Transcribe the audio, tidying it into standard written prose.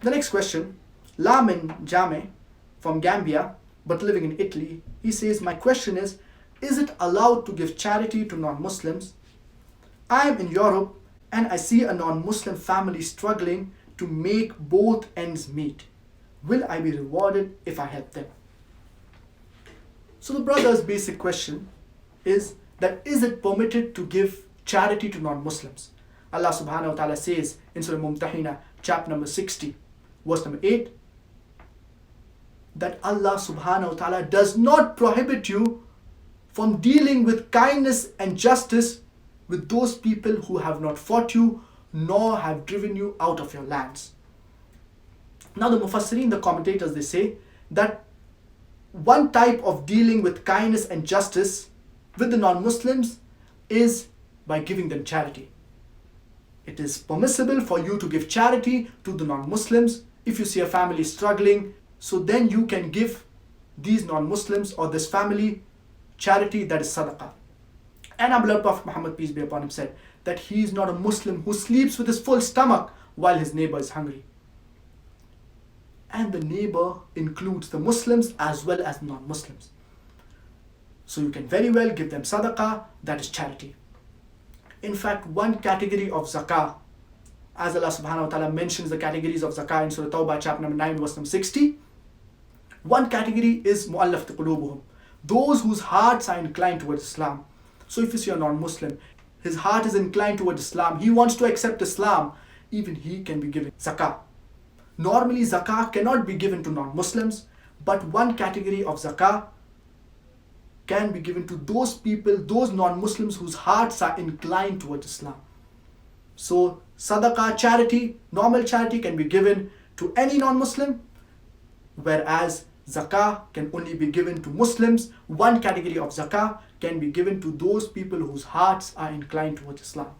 The next question, Lamin Jame from Gambia but living in Italy, he says, my question is it allowed to give charity to non-Muslims? I am in Europe and I see a non-Muslim family struggling to make both ends meet. Will I be rewarded if I help them? So the brother's basic question is that is it permitted to give charity to non-Muslims? Allah subhanahu wa ta'ala says in Surah Mumtahina, chapter number 60, verse number 8, that Allah subhanahu wa ta'ala does not prohibit you from dealing with kindness and justice with those people who have not fought you nor have driven you out of your lands. Now the Mufassirin, the commentators, they say that one type of dealing with kindness and justice with the non-Muslims is by giving them charity. It is permissible for you to give charity to the non-Muslims if you see a family struggling, so then you can give these non-Muslims or this family charity, that is sadaqah. And our beloved Prophet Muhammad, peace be upon him, said that he is not a Muslim who sleeps with his full stomach while his neighbor is hungry. And the neighbor includes the Muslims as well as non-Muslims. So you can very well give them sadaqah, that is charity. In fact, one category of zakah, as Allah subhanahu wa ta'ala mentions the categories of zakah in Surah Tawbah, chapter number 9, verse number 60, one category is mu'allafat qulubuhum, those whose hearts are inclined towards Islam. So if you see a non-Muslim, his heart is inclined towards Islam, he wants to accept Islam, even he can be given zakah. Normally zakah cannot be given to non-Muslims, but one category of zakah can be given to those people, those non-Muslims whose hearts are inclined towards Islam. So sadaqah, charity, normal charity can be given to any non-Muslim, whereas zakah can only be given to Muslims. One category of zakah can be given to those people whose hearts are inclined towards Islam.